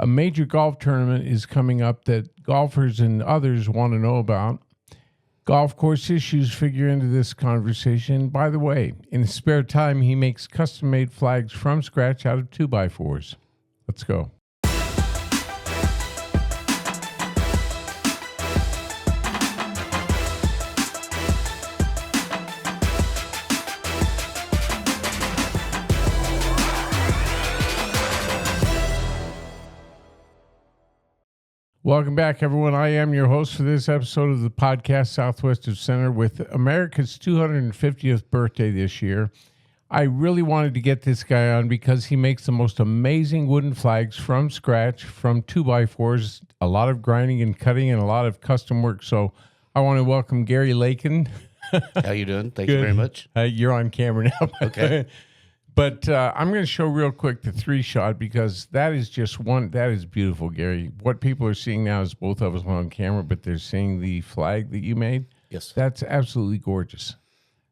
A major golf tournament is coming up that golfers and others want to know about. Golf course issues figure into this conversation. By the way, in his spare time, he makes custom-made flags from scratch out of 2x4s. Let's go. Welcome back, everyone. I am your host for this episode of the podcast, Southwest of Center, with America's 250th birthday this year. I really wanted to get this guy on because he makes the most amazing wooden flags from scratch, from 2x4s, a lot of grinding and cutting and a lot of custom work. So I want to welcome Gary Lakin. How you doing? Thank you very much. You're on camera now. Okay. But I'm going to show real quick the 3-shot because that is just one. That is beautiful, Gary. What people are seeing now is both of us on camera, but they're seeing the flag that you made. Yes. That's absolutely gorgeous.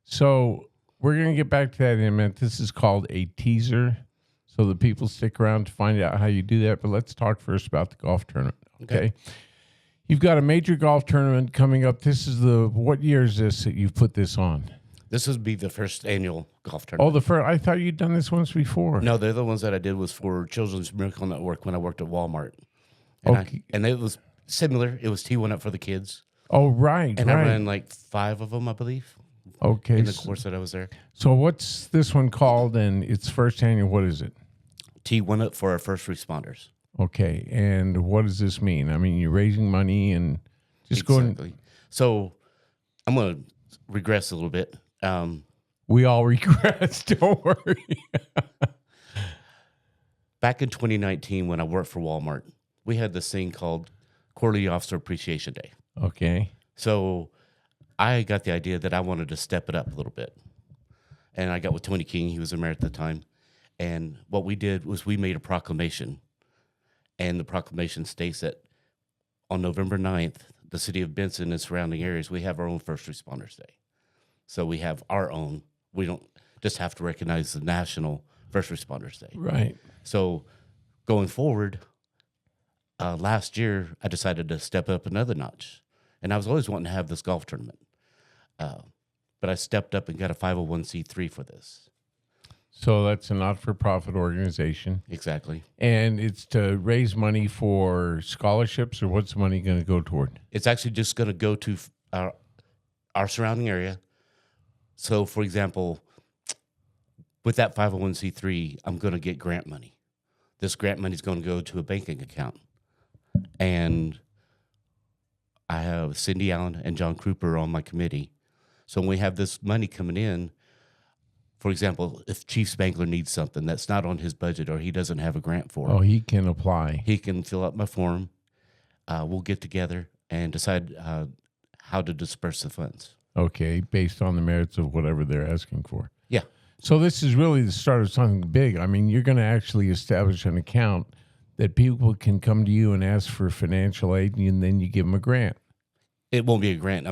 So we're going to get back to that in a minute. This is called a teaser. So the people stick around to find out how you do that. But let's talk first about the golf tournament. Okay. You've got a major golf tournament coming up. This is what year is this that you've put this on? This would be the first annual golf tournament. Oh, the first. I thought you'd done this once before. No, the other ones that I did was for Children's Miracle Network when I worked at Walmart. And it was similar. It was T1 up for the kids. Oh, right. And I ran like 5 of them, I believe. Okay. In the course that I was there. So what's this one called and its first annual? What is it? T1 up for our first responders. Okay. And what does this mean? I mean, you're raising money and just exactly. going. So I'm going to regress a little bit. We all regress. Don't worry. Back in 2019, when I worked for Walmart, we had this thing called Quarterly Officer Appreciation Day. Okay. So I got the idea that I wanted to step it up a little bit. And I got with Tony King. He was the mayor at the time. And what we did was we made a proclamation. And the proclamation states that on November 9th, the city of Benson and surrounding areas, we have our own First Responders Day. So we have our own. We don't just have to recognize the National First Responders Day. Right. So going forward, last year, I decided to step up another notch. And I was always wanting to have this golf tournament. But I stepped up and got a 501c3 for this. So that's a not-for-profit organization. Exactly. And it's to raise money for scholarships, or what's the money going to go toward? It's actually just going to go to our surrounding area. So, for example, with that 501c3, I'm going to get grant money. This grant money is going to go to a banking account. And I have Cindy Allen and John Kruper on my committee. So when we have this money coming in, for example, if Chief Spangler needs something that's not on his budget or he doesn't have a grant for it. Oh, he can apply. He can fill out my form. We'll get together and decide how to disperse the funds. Okay, based on the merits of whatever they're asking for. Yeah. So this is really the start of something big. I mean, you're going to actually establish an account that people can come to you and ask for financial aid, and then you give them a grant. It won't be a grant.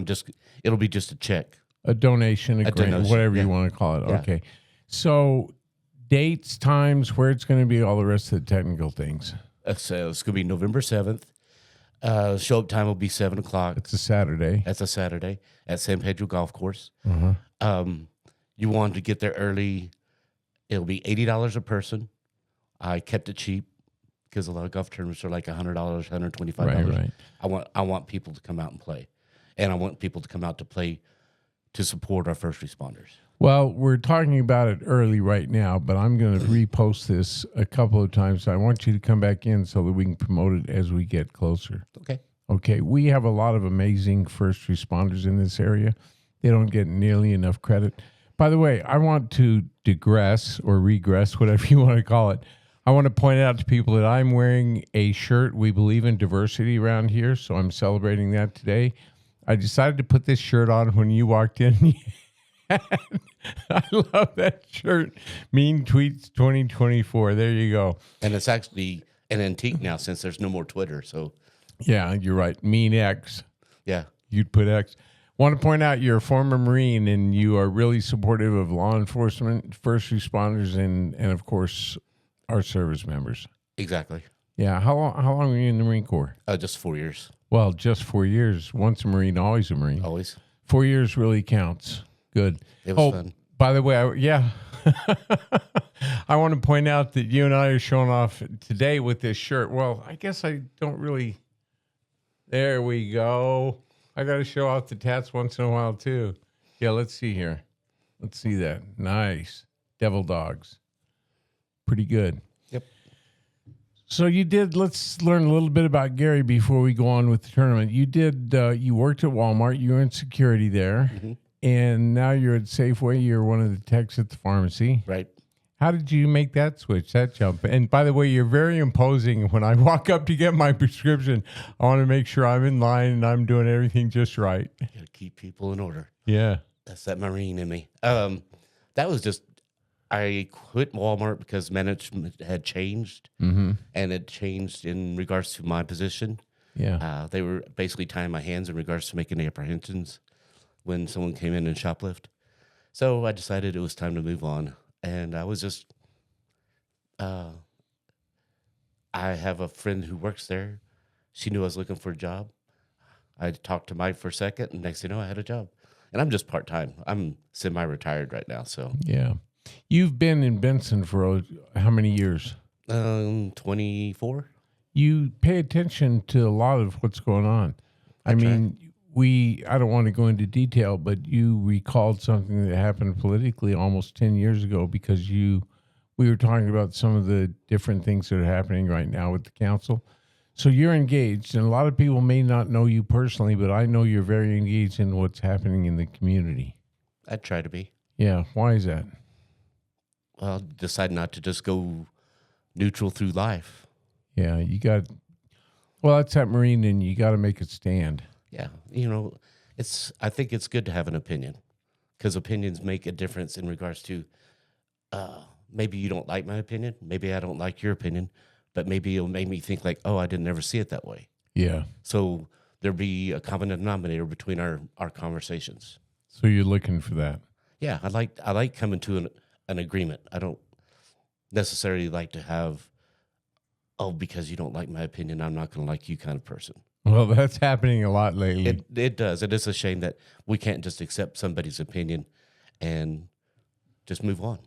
It'll be just a check. A donation, a grant, donation, whatever you want to call it. Yeah. Okay. So dates, times, where it's going to be, all the rest of the technical things. So it's going to be November 7th. Show up time will be 7 o'clock. It's a Saturday. That's a Saturday at San Pedro Golf Course. Uh-huh. You want to get there early. It'll be $80 a person. I kept it cheap because a lot of golf tournaments are like $100, $125. Right. I want people to come out and play. And I want people to come out to play to support our first responders. Well, we're talking about it early right now, but I'm going to repost this a couple of times. I want you to come back in so that we can promote it as we get closer. Okay. We have a lot of amazing first responders in this area. They don't get nearly enough credit. By the way, I want to digress or regress, whatever you want to call it. I want to point out to people that I'm wearing a shirt. We believe in diversity around here, so I'm celebrating that today. I decided to put this shirt on when you walked in. I love that shirt. Mean Tweets 2024. There you go. And it's actually an antique now since there's no more Twitter. So, yeah, you're right. Mean X. Yeah. You'd put X. Want to point out you're a former Marine and you are really supportive of law enforcement, first responders, and of course, our service members. Exactly. Yeah. How long were you in the Marine Corps? Just 4 years. Well, just 4 years. Once a Marine, always a Marine. Always. 4 years really counts. Good. It was fun. By the way, I want to point out that you and I are showing off today with this shirt. Well, I guess I don't really. There we go. I got to show off the tats once in a while too. Yeah, let's see here. Let's see that. Nice. Devil dogs. Pretty good. Yep. So you did, let's learn a little bit about Gary before we go on with the tournament. You did, you worked at Walmart. You were in security there. Mm-hmm. And now you're at Safeway. You're one of the techs at the pharmacy. Right. How did you make that switch, that jump? And by the way, you're very imposing. When I walk up to get my prescription, I want to make sure I'm in line and I'm doing everything just right. You got to keep people in order. Yeah. That's that Marine in me. That was just, I quit Walmart because management had changed. Mm-hmm. And it changed in regards to my position. Yeah. They were basically tying my hands in regards to making the apprehensions when someone came in and shoplift. So I decided it was time to move on. And I was just, I have a friend who works there. She knew I was looking for a job. I talked to Mike for a second, and next thing you know, I had a job. And I'm just part-time. I'm semi-retired right now, so. Yeah. You've been in Benson for how many years? 24. You pay attention to a lot of what's going on. I mean, I don't want to go into detail, but you recalled something that happened politically almost 10 years ago because we were talking about some of the different things that are happening right now with the council. So you're engaged, and a lot of people may not know you personally, but I know you're very engaged in what's happening in the community. I try to be. Yeah. Why is that? Well, decide not to just go neutral through life. Yeah. That's that Marine, and you got to make it stand. Yeah, I think it's good to have an opinion because opinions make a difference in regards to maybe you don't like my opinion, maybe I don't like your opinion, but maybe it'll make me think like, oh, I didn't ever see it that way. Yeah. So there'll be a common denominator between our conversations. So you're looking for that? Yeah, I like coming to an agreement. I don't necessarily like to have, because you don't like my opinion, I'm not going to like you kind of person. Well, that's happening a lot lately. It does. It is a shame that we can't just accept somebody's opinion and just move on.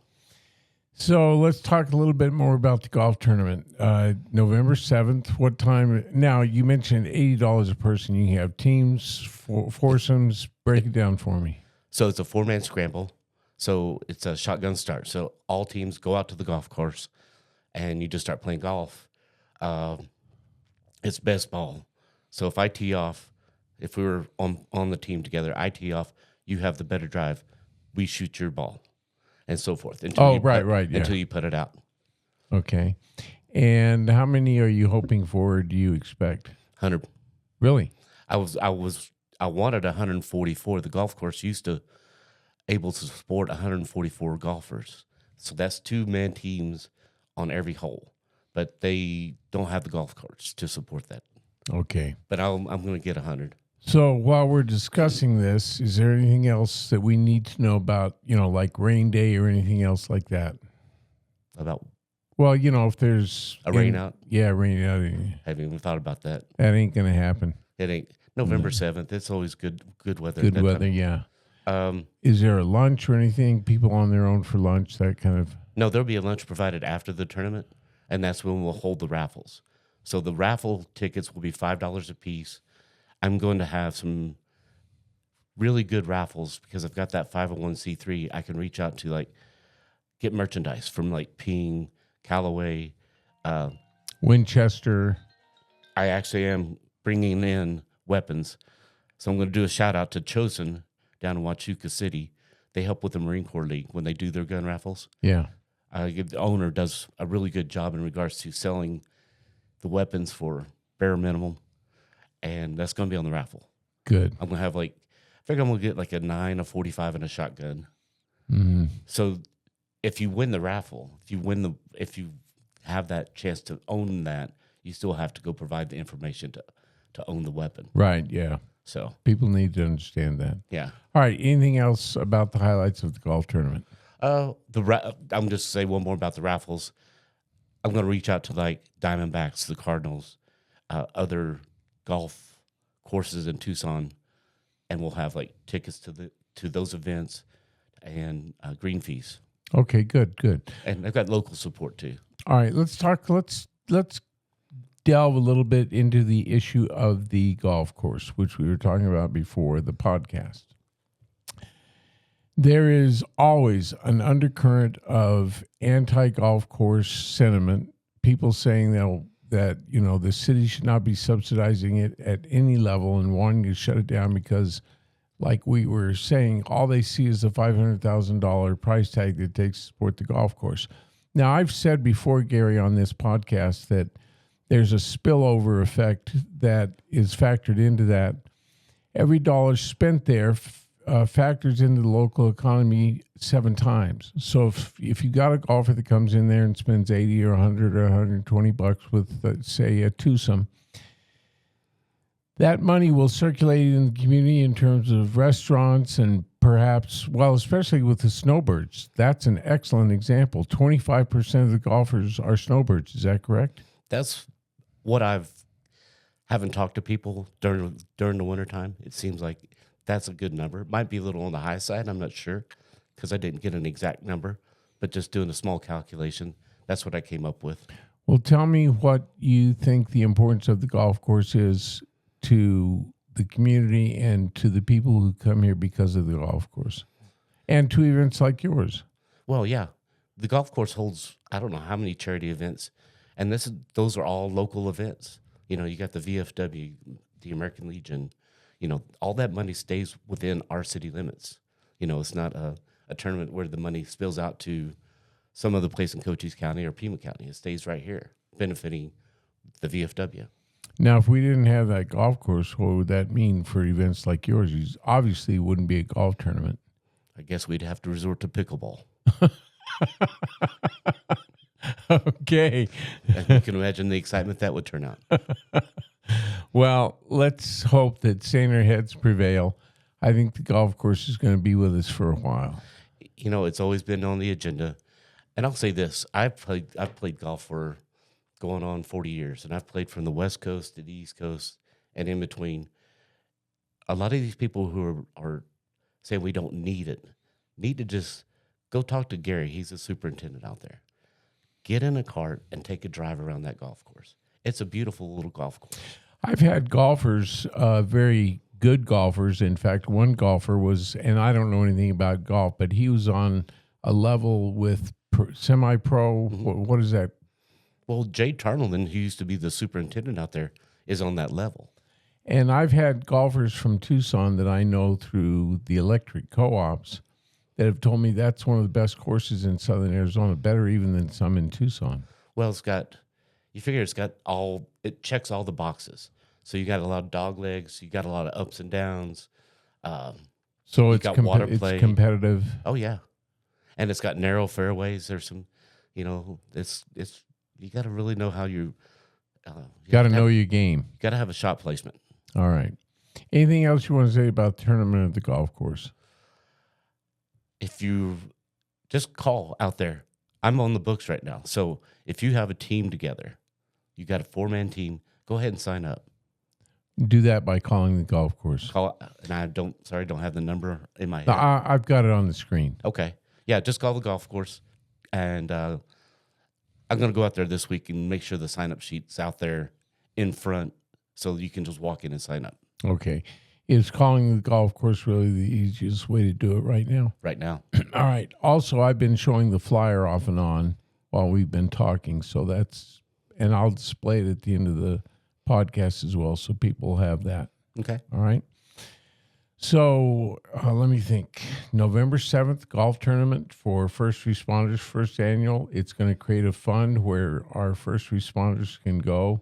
So let's talk a little bit more about the golf tournament. November 7th, what time? Now, you mentioned $80 a person. You have teams, foursomes. Break it down for me. So it's a 4-man scramble. So it's a shotgun start. So all teams go out to the golf course, and you just start playing golf. It's best ball. So if I tee off, if we were on the team together, I tee off, you have the better drive, we shoot your ball, and so forth. Until you put it out. Okay. And how many are you hoping for, do you expect? 100. Really? I wanted 144. The golf course used to able to support 144 golfers. So that's 2-man teams on every hole. But they don't have the golf course to support that. Okay. But I'm going to get 100. So while we're discussing this, is there anything else that we need to know about, like rain day or anything else like that? About? Well, if there's a rain out. Yeah, rain out. I haven't even thought about that. That ain't going to happen. It ain't. November 7th. It's always good weather. Good weather, yeah. Is there a lunch or anything? People on their own for lunch, that kind of? No, there'll be a lunch provided after the tournament, and that's when we'll hold the raffles. So the raffle tickets will be $5 a piece. I'm going to have some really good raffles because I've got that 501c3. I can reach out to get merchandise from Ping, Callaway, Winchester. I actually am bringing in weapons. So I'm going to do a shout out to Chosen down in Huachuca City. They help with the Marine Corps League when they do their gun raffles. Yeah. The owner does a really good job in regards to selling the weapons for bare minimum, and that's going to be on the raffle. Good. I'm going to have I figure I'm going to get a 9, a 45, and a shotgun. Mm-hmm. So if you win the raffle, if you have that chance to own that, you still have to go provide the information to own the weapon. Right. Yeah. So people need to understand that. Yeah. All right. Anything else about the highlights of the golf tournament? I'm just say one more about the raffles. I'm going to reach out to like Diamondbacks, the Cardinals, other golf courses in Tucson, and we'll have like tickets to those events and green fees. Okay, good. And I've got local support too. All right, let's delve a little bit into the issue of the golf course, which we were talking about before the podcast. There is always an undercurrent of anti-golf course sentiment. People saying that the city should not be subsidizing it at any level and wanting to shut it down because, like we were saying, all they see is the $500,000 price tag that it takes to support the golf course. Now, I've said before, Gary, on this podcast that there's a spillover effect that is factored into that. Every dollar spent there factors into the local economy 7 times. So if you got a golfer that comes in there and spends 80 or 100 or 120 bucks with, say, a twosome, that money will circulate in the community in terms of restaurants and perhaps, well, especially with the snowbirds. That's an excellent example. 25% of the golfers are snowbirds. Is that correct? That's what haven't talked to people during the wintertime. It seems like that's a good number. It might be a little on the high side. I'm not sure because I didn't get an exact number, but just doing a small calculation, that's what I came up with. Well, tell me what you think the importance of the golf course is to the community and to the people who come here because of the golf course and to events like yours. Well, yeah, the golf course holds, I don't know how many charity events, and those are all local events. You got the VFW, the American Legion, all that money stays within our city limits. It's not a tournament where the money spills out to some other place in Cochise County or Pima County. It stays right here, benefiting the VFW. Now, if we didn't have that golf course, what would that mean for events like yours? Obviously, it wouldn't be a golf tournament. I guess we'd have to resort to pickleball. Okay. And you can imagine the excitement that would turn out. Well, let's hope that saner heads prevail. I think the golf course is going to be with us for a while. It's always been on the agenda. And I'll say this, I've played golf for going on 40 years, and I've played from the West Coast to the East Coast and in between. A lot of these people who are saying we don't need it need to just go talk to Gary. He's a superintendent out there. Get in a cart and take a drive around that golf course. It's a beautiful little golf course. I've had golfers, very good golfers. In fact, one golfer was, and I don't know anything about golf, but he was on a level with semi-pro. Mm-hmm. What is that? Well, Jay Tarnelman, who used to be the superintendent out there, is on that level. And I've had golfers from Tucson that I know through the electric co-ops that have told me that's one of the best courses in southern Arizona, better even than some in Tucson. Well, it checks all the boxes. So you got a lot of dog legs, you got a lot of ups and downs. So it's water play. It's competitive. Oh yeah, and it's got narrow fairways. There's some, it's you got to really know how you got to know your game. You got to have a shot placement. All right. Anything else you want to say about the tournament at the golf course? If you just call out there, I'm on the books right now. So if you have a team together, you got a 4-man team, go ahead and sign up. Do that by calling the golf course. And I don't have the number in my head. I've got it on the screen. Okay. Yeah, just call the golf course. And I'm going to go out there this week and make sure the sign-up sheet's out there in front so you can just walk in and sign up. Okay. Is calling the golf course really the easiest way to do it right now? Right now. All right. Also, I've been showing the flyer off and on while we've been talking. So and I'll display it at the end of the podcast as well so people have that. Okay. All right. So let me think. November 7th, golf tournament for first responders, first annual. It's going to create a fund where our first responders can go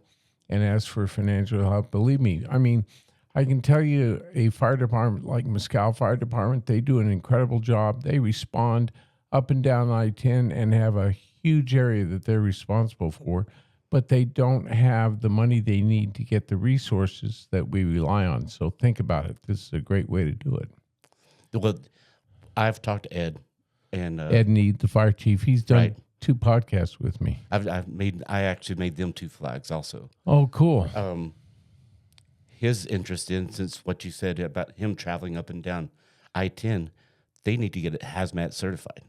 and ask for financial help. Believe me, I can tell you a fire department like Mescal Fire Department, they do an incredible job. They respond up and down I-10 and have a huge area that they're responsible for, but they don't have the money they need to get the resources that we rely on. So think about it. This is a great way to do it. Well, I've talked to Ed. And Ed Need, the fire chief, he's done right. 2 podcasts with me. I actually made them 2 flags also. Oh, cool. His interest in, since what you said about him traveling up and down I-10, they need to get it hazmat certified.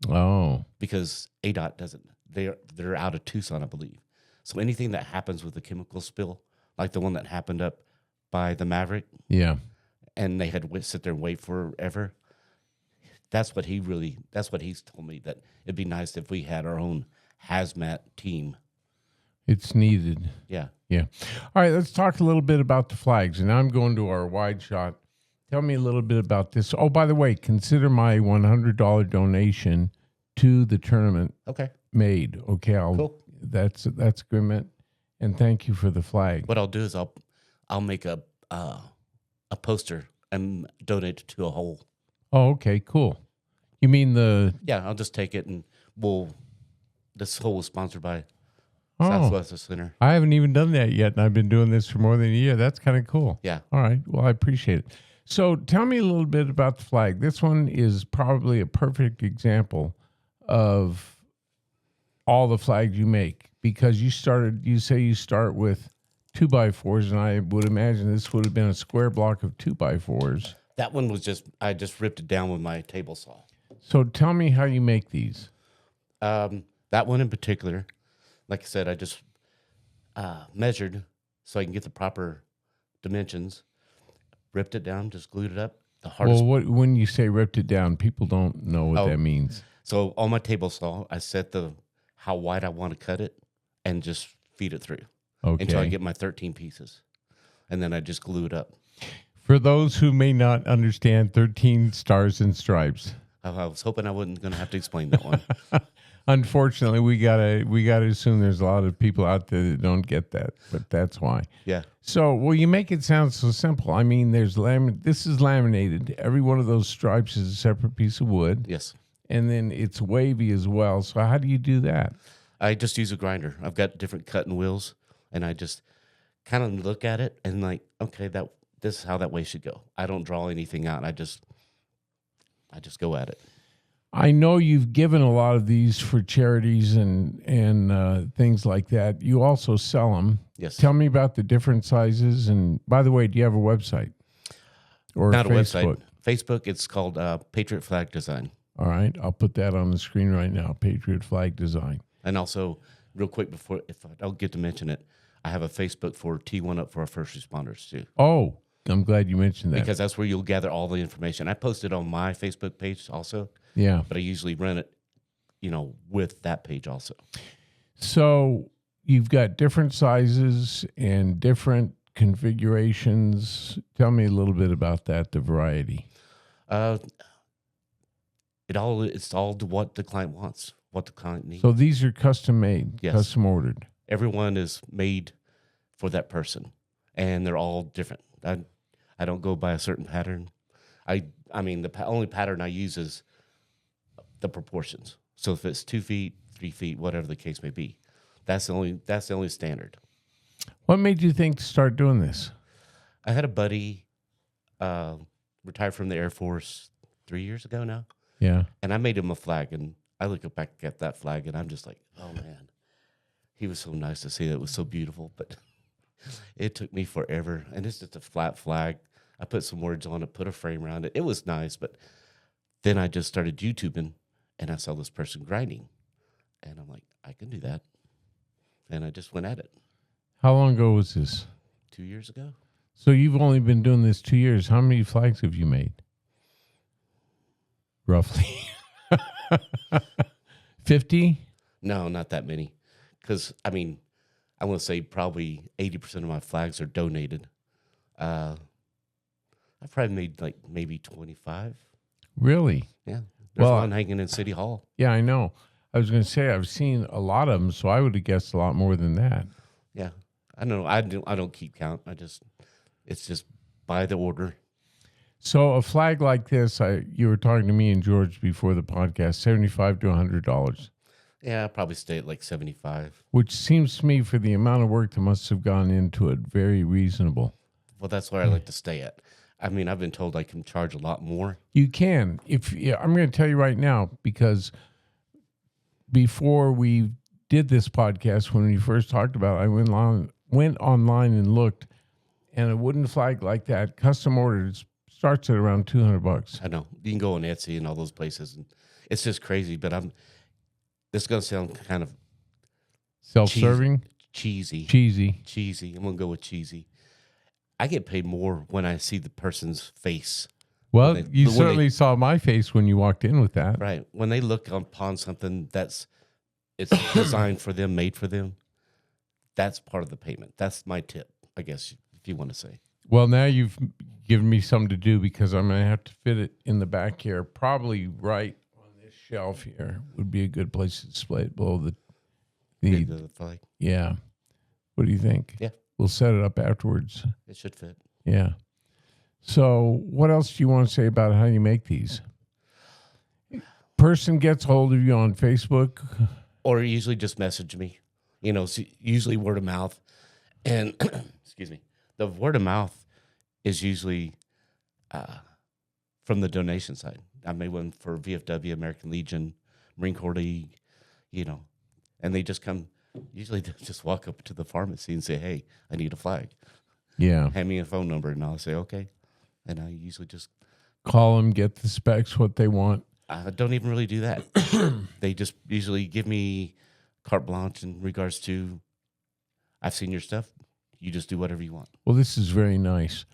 Oh, Because ADOT doesn't. They're out of Tucson, I believe. So anything that happens with a chemical spill, like the one that happened up by the Maverick, yeah. and they had to sit there and wait forever. That's what he's told me, that it'd be nice if we had our own hazmat team. It's needed. Yeah. Yeah. All right, let's talk a little bit about the flags. And I'm going to our wide shot. Tell me a little bit about this. Oh, by the way, consider my $100 donation to the tournament made. Okay, cool. That's agreement. And thank you for the flag. What I'll do is I'll make a poster and donate it to a hole. Oh, okay, cool. You mean Yeah, I'll just take it and this hole was sponsored by Southwest Center. I haven't even done that yet, and I've been doing this for more than a year. That's kind of cool. Yeah. All right. Well, I appreciate it. So tell me a little bit about the flag. This one is probably a perfect example of all the flags you make, because you say you start with 2x4s, and I would imagine this would have been a square block of 2x4s. That one was I just ripped it down with my table saw. So tell me how you make these. That one in particular, like I said, I just measured so I can get the proper dimensions, ripped it down, just glued it up. The hardest. Well, when you say ripped it down, people don't know what that means. So on my table saw, I set how wide I want to cut it and just feed it through until I get my 13 pieces. And then I just glue it up. For those who may not understand 13 stars and stripes. I was hoping I wasn't going to have to explain that one. Unfortunately, we gotta assume there's a lot of people out there that don't get that, but that's why. Yeah. So, well, you make it sound so simple. I mean, this is laminated. Every one of those stripes is a separate piece of wood. Yes. And then it's wavy as well. So how do you do that? I just use a grinder. I've got different cutting wheels, and I just kind of look at it and like, okay, this is how that way should go. I don't draw anything out. I just go at it. I know you've given a lot of these for charities and things like that. You also sell them. Yes. Tell me about the different sizes. And by the way, do you have a website? Or not Facebook? A website. Facebook, it's called Patriot Flag Design. All right. I'll put that on the screen right now, Patriot Flag Design. And also, real quick, before, if I don't get to mention it, I have a Facebook for T1 Up for our first responders, too. Oh, I'm glad you mentioned that. Because that's where you'll gather all the information. I post it on my Facebook page also. Yeah. But I usually run it, with that page also. So you've got different sizes and different configurations. Tell me a little bit about that, the variety. It's all to what the client wants, what the client needs. So these are custom made, yes. Custom ordered. Everyone is made for that person, and they're all different. I don't go by a certain pattern. I mean, the only pattern I use is the proportions. So if it's 2 feet, 3 feet, whatever the case may be, that's the only standard. What made you think to start doing this? I had a buddy retired from the Air Force 3 years ago now. Yeah. And I made him a flag, and I look back at that flag, and I'm just like, oh, man. He was so nice to see. It was so beautiful, but it took me forever. And it's just a flat flag. I put some words on it, put a frame around it. It was nice, but then I just started YouTubing, and I saw this person grinding. And I'm like, I can do that. And I just went at it. How long ago was this? 2 years ago. So you've only been doing this 2 years. How many flags have you made? Roughly. 50? No, not that many. Because, I mean, I want to say probably 80% of my flags are donated. I've probably made like maybe 25. Really? Yeah. There's one hanging in City Hall. Yeah, I know. I was going to say I've seen a lot of them, so I would have guessed a lot more than that. Yeah. I don't know. I don't keep count. It's just by the order. So a flag like this, you were talking to me and George before the podcast, $75 to $100. Yeah, I'll probably stay at like 75. Which seems to me, for the amount of work that must have gone into it, very reasonable. Well, that's where I like to stay at. I mean, I've been told I can charge a lot more. You can. I'm going to tell you right now, because before we did this podcast, when we first talked about it, I went online and looked, and a wooden flag like that, custom ordered, starts at around $200. I know. You can go on Etsy and all those places, and it's just crazy. But this is going to sound kind of Self-serving? Cheesy. I'm going to go with cheesy. I get paid more when I see the person's face. Well, you certainly saw my face when you walked in with that. Right. When they look upon something it's designed for them, made for them, that's part of the payment. That's my tip, I guess, if you want to say. Well, now you've given me something to do because I'm going to have to fit it in the back here. Probably right on this shelf here would be a good place to display it below the flag. Yeah. What do you think? Yeah. We'll set it up afterwards. It should fit. Yeah. So what else do you want to say about how you make these? Person gets hold of you on Facebook? Or usually just message me. Usually word of mouth. And, excuse me, the word of mouth is usually from the donation side. I made one for VFW, American Legion, Marine Corps League, and they just come. Usually they just walk up to the pharmacy and say, hey, I need a flag. Yeah. Hand me a phone number, and I'll say, okay. And I usually just call them, get the specs, what they want. I don't even really do that. They just usually give me carte blanche in regards to, I've seen your stuff. You just do whatever you want. Well, this is very nice.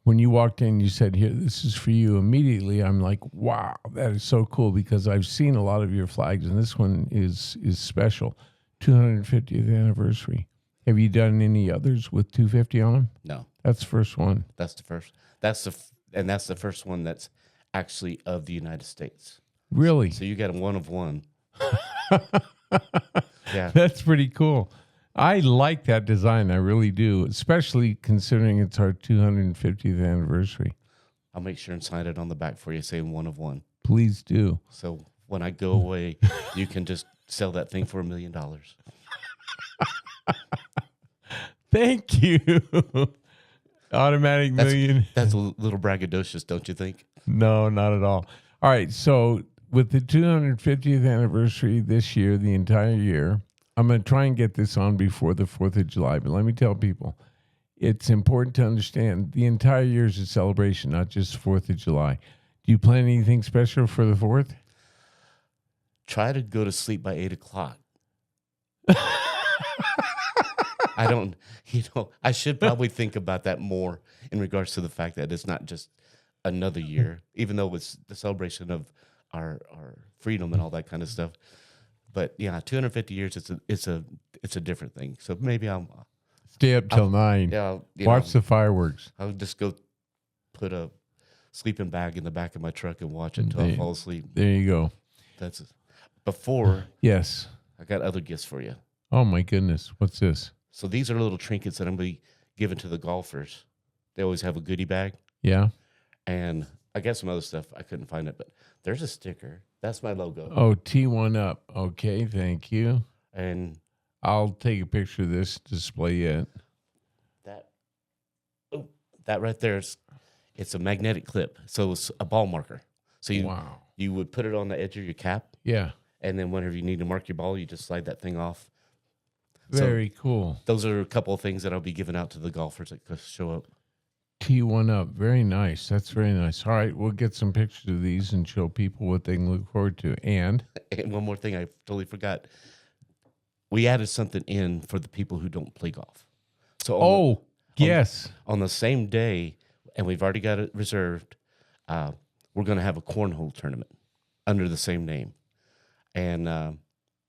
When you walked in, you said, here, this is for you. Immediately, I'm like, wow, that is so cool because I've seen a lot of your flags, and this one is special. 250th anniversary. Have you done any others with 250 on them? No. That's the first one. That's the first. That's the first one that's actually of the United States. Really? So you got a one of one. Yeah. That's pretty cool. I like that design. I really do, especially considering it's our 250th anniversary. I'll make sure and sign it on the back for you saying one of one. Please do. So when I go away, you can just sell that thing for $1 million. Thank you. Automatic million. That's a little braggadocious, don't you think? No, not at all. All right. So with the 250th anniversary this year, the entire year, I'm going to try and get this on before the 4th of July. But let me tell people, it's important to understand the entire year is a celebration, not just 4th of July. Do you plan anything special for the 4th? Try to go to sleep by 8 o'clock. I don't, I should probably think about that more in regards to the fact that it's not just another year, even though it's the celebration of our freedom and all that kind of stuff. But yeah, 250 years, it's a different thing. So maybe I'll stay up till 9. Yeah, watch the fireworks. I'll just go put a sleeping bag in the back of my truck and watch it until I fall asleep. There you go. That's before. Yes. I got other gifts for you. Oh my goodness. What's this? So these are little trinkets that I'm going to be giving to the golfers. They always have a goodie bag. Yeah. And I got some other stuff. I couldn't find it, but there's a sticker. That's my logo. Oh, T1 up. Okay, thank you. And I'll take a picture of this, display it. That right there it's a magnetic clip. So it's a ball marker. So you would put it on the edge of your cap. Yeah. And then whenever you need to mark your ball, you just slide that thing off. Very cool. Those are a couple of things that I'll be giving out to the golfers that show up. T1 up. Very nice. That's very nice. All right. We'll get some pictures of these and show people what they can look forward to. And one more thing I totally forgot. We added something in for the people who don't play golf. So yes. On the same day, and we've already got it reserved, we're going to have a cornhole tournament under the same name. And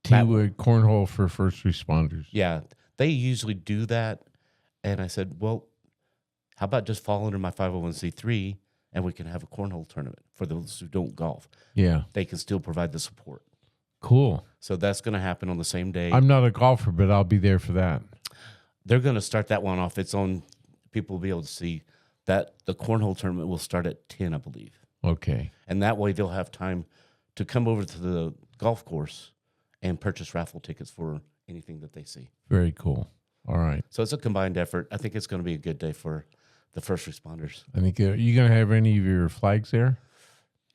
T-Wood cornhole for first responders. Yeah, they usually do that. And I said, well, how about just fall under my 501c3 and we can have a cornhole tournament for those who don't golf. Yeah. They can still provide the support. Cool. So that's going to happen on the same day. I'm not a golfer, but I'll be there for that. They're going to start that one off. It's on, people will be able to see that the cornhole tournament will start at 10, I believe. Okay. And that way they'll have time to come over to the golf course and purchase raffle tickets for anything that they see. Very cool. All right. So it's a combined effort. I think it's going to be a good day for the first responders. I think you going to have any of your flags there?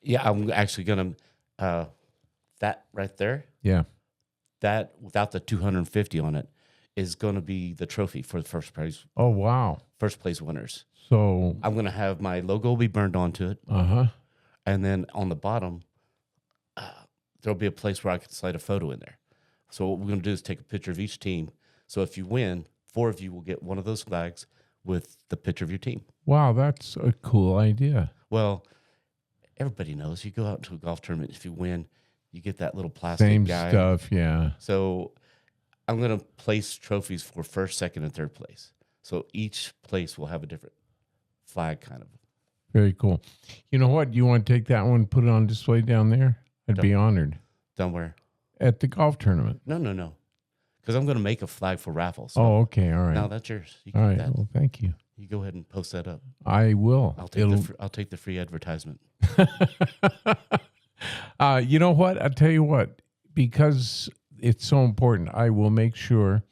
Yeah, I'm actually going to, that right there. Yeah. that without the 250 on it is going to be the trophy for the Oh, wow. first place winners. So I'm going to have my logo be burned onto it. And then on the bottom, there'll be a place where I can slide a photo in there. So what we're going to do is take a picture of each team. So if you win, 4 of you will get one of those flags with the picture of your team. Wow, that's a cool idea. Well, everybody knows you go out into a golf tournament, if you win, you get that little plastic Same guy. stuff, yeah. So I'm going to place trophies for first, second, and third place. So each place will have a different flag kind of. Very cool. You know what? You want to take that one, put it on display down there? I'd be honored. Down where? At the golf tournament. No. Because I'm going to make a flag for raffles. So oh, okay. All right. now that's yours. You all right. that. Well, thank you. You go ahead and post that up. I will. I'll take the free advertisement. You know what? I'll tell you what. Because it's so important, I will make sure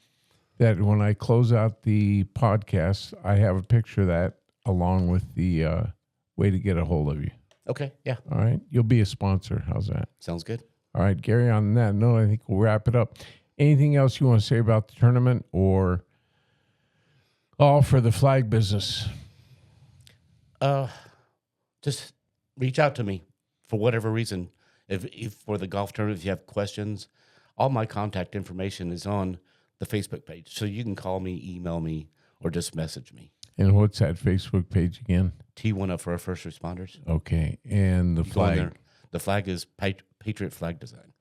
that when I close out the podcast, I have a picture of that along with the way to get a hold of you. Okay, yeah. All right. You'll be a sponsor. How's that? Sounds good. All right, Gary, on that note, I think we'll wrap it up. Anything else you want to say about the tournament or all for the flag business? Just reach out to me for whatever reason. If for the golf tournament, if you have questions, all my contact information is on the Facebook page. So you can call me, email me, or just message me. And what's that Facebook page again? T1 Up for our first responders. Okay. And the flag? The flag is Patriot Flag Design.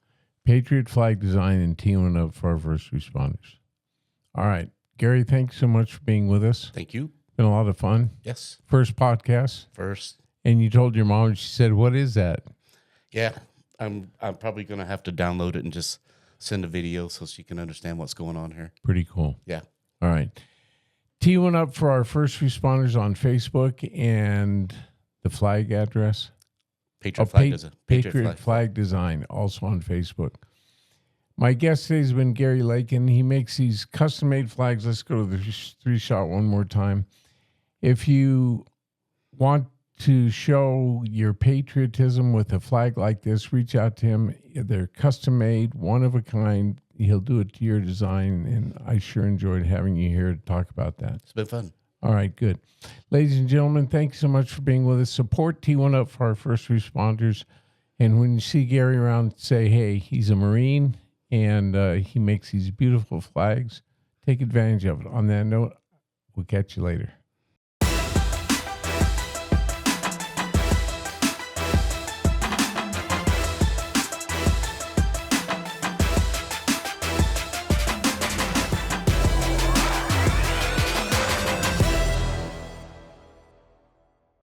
Patriot Flag Design and T1 Up for our first responders. All right. Gary, thanks so much for being with us. Thank you. Been a lot of fun. Yes. First podcast. First. And you told your mom, she said, what is that? Yeah. I'm probably going to have to download it and just send a video so she can understand what's going on here. Pretty cool. Yeah. All right. T1 Up for our first responders on Facebook and the flag address. Patriot Flag Design, also on Facebook. My guest today has been Gary Lakin. He makes these custom-made flags. Let's go to the 3-shot one more time. If you want to show your patriotism with a flag like this, reach out to him. They're custom-made, one of a kind. He'll do it to your design, and I sure enjoyed having you here to talk about that. It's been fun. All right, good. Ladies and gentlemen, thank you so much for being with us. Support T1 Up for our first responders. And when you see Gary around, say, hey, he's a Marine, and he makes these beautiful flags. Take advantage of it. On that note, we'll catch you later.